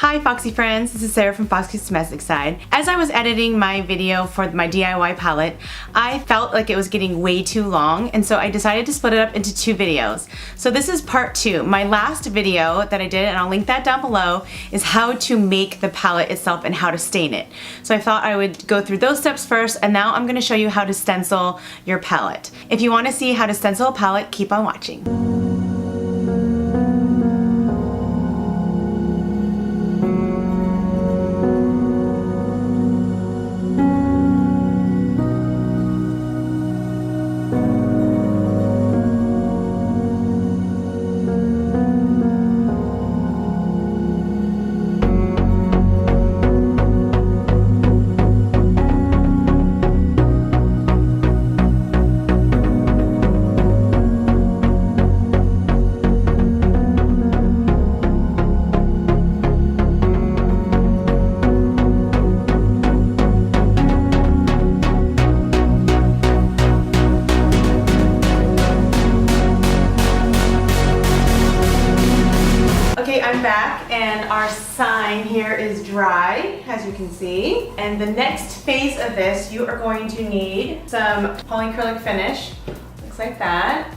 Hi Foxy friends, this is Sarah from Foxy's Domestic Side. As I was editing my video for my DIY palette, I felt like it was getting way too long, and so I decided to split it up into two videos. So this is part two. My last video that I did, and I'll link that down below, is how to make the palette itself and how to stain it. So I thought I would go through those steps first, and now I'm going to show you how to stencil your palette. If you want to see how to stencil a palette, keep on watching. I'm back and our sign here is dry, as you can see. And the next phase of this, you are going to need some polyacrylic finish. Looks like that.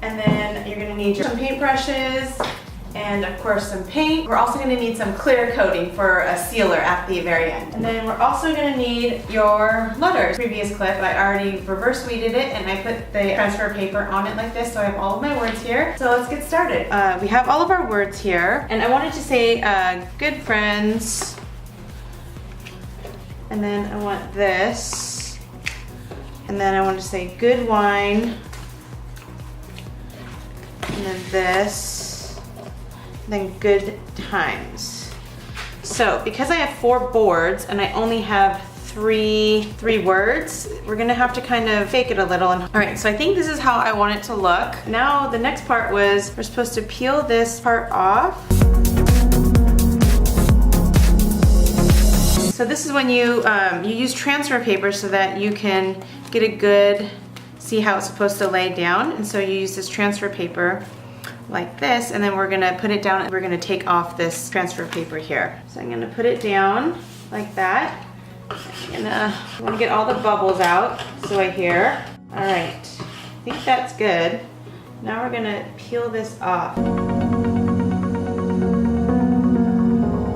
And then you're going to need some paintbrushes and of course some paint. We're also going to need some clear coating for a sealer at the very end. And then we're also going to need your letters. Previous clip, I already reverse weeded it and I put the transfer paper on it like this, so I have all of my words here. So let's get started. We have all of our words here, and I wanted to say good friends, and then I want this, and then I want to say good wine, and then this, then good times. So because I have 4 boards and I only have three words, we're gonna have to kind of fake it a little. All right, so I think this is how I want it to look. Now the next part was we're supposed to peel this part off. So this is when you use transfer paper so that you can get a good, see how it's supposed to lay down. And so you use this transfer paper like this, and then we're gonna put it down and we're gonna take off this transfer paper here. So I'm gonna put it down like that. I wanna get all the bubbles out, so I hear. All right, I think that's good. Now we're gonna peel this off.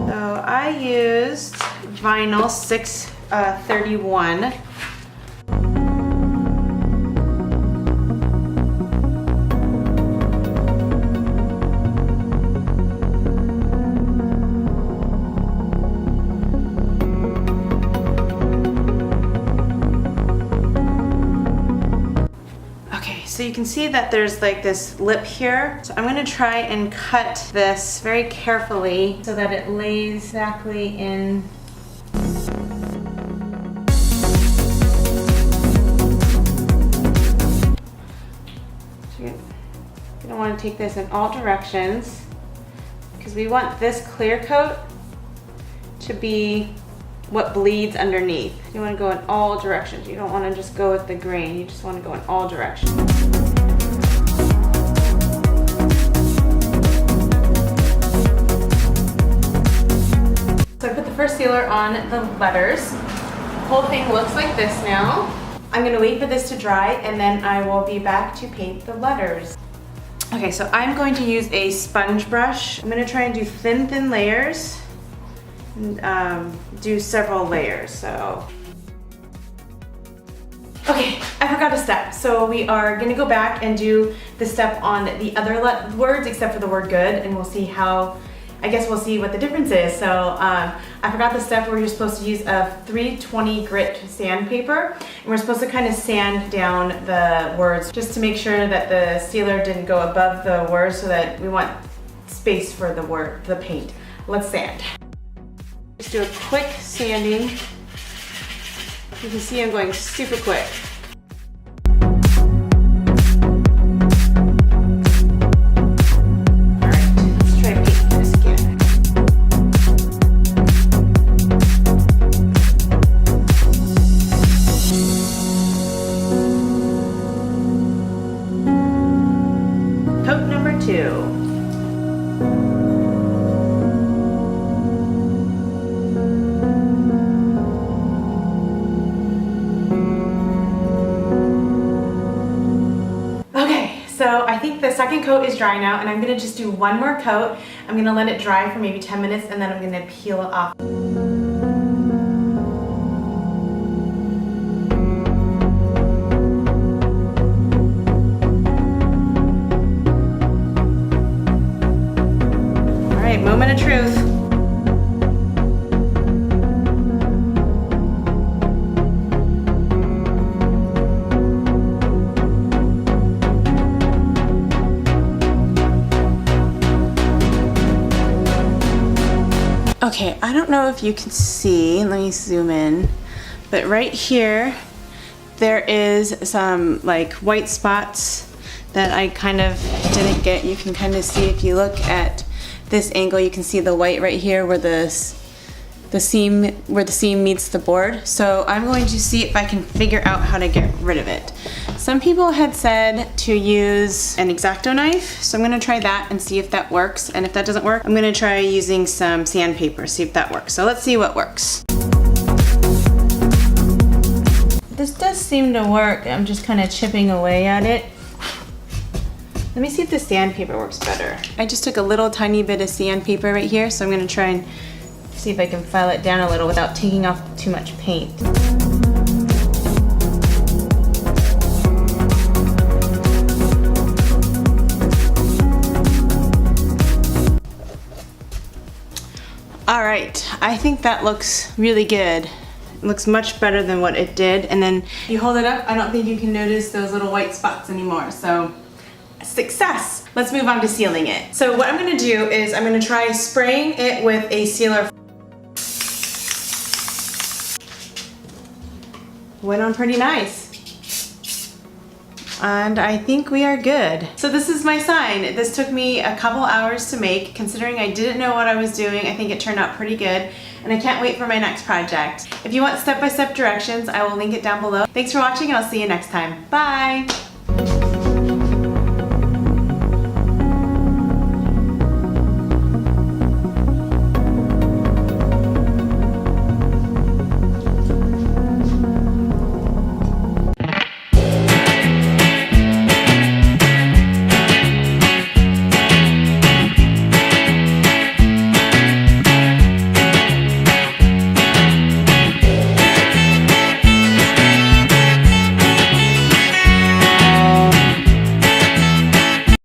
So I used vinyl 631. So you can see that there's like this lip here. So I'm gonna try and cut this very carefully so that it lays exactly in. So you're gonna wanna take this in all directions because we want this clear coat to be what bleeds underneath. You want to go in all directions. You don't want to just go with the grain. You just want to go in all directions. So I put the first sealer on the letters. The whole thing looks like this now. I'm going to wait for this to dry and then I will be back to paint the letters. Okay, so I'm going to use a sponge brush. I'm going to try and do thin layers. And do several layers. So okay, I forgot a step, so we are gonna go back and do the step on the other words except for the word good, and we'll see how, I guess we'll see what the difference is. So I forgot the step where you're supposed to use a 320 grit sandpaper, and we're supposed to kind of sand down the words just to make sure that the sealer didn't go above the words, so that we want space for the paint. Let's sand. Just do a quick sanding. You can see I'm going super quick. All right, let's try painting this again. Coat number 2. the second coat is dry now, and I'm gonna just do one more coat. I'm gonna let it dry for maybe 10 minutes, and then I'm gonna peel it off. All right, moment of truth. Okay, I don't know if you can see, let me zoom in, but right here, there is some like white spots that I kind of didn't get. You can kind of see if you look at this angle, you can see the white right here where the seam meets the board. So I'm going to see if I can figure out how to get rid of it. Some people had said to use an X-Acto knife, so I'm gonna try that and see if that works. And if that doesn't work, I'm gonna try using some sandpaper, see if that works. So let's see what works. This does seem to work. I'm just kind of chipping away at it. Let me see if the sandpaper works better. I just took a little tiny bit of sandpaper right here, so I'm gonna try and see if I can file it down a little without taking off too much paint. All right, I think that looks really good. It looks much better than what it did. And then you hold it up, I don't think you can notice those little white spots anymore. So, success. Let's move on to sealing it. So what I'm gonna do is I'm gonna try spraying it with a sealer. Went on pretty nice. And I think we are good. So this is my sign. This took me a couple hours to make. Considering I didn't know what I was doing, I think it turned out pretty good. And I can't wait for my next project. If you want step-by-step directions, I will link it down below. Thanks for watching, and I'll see you next time. Bye!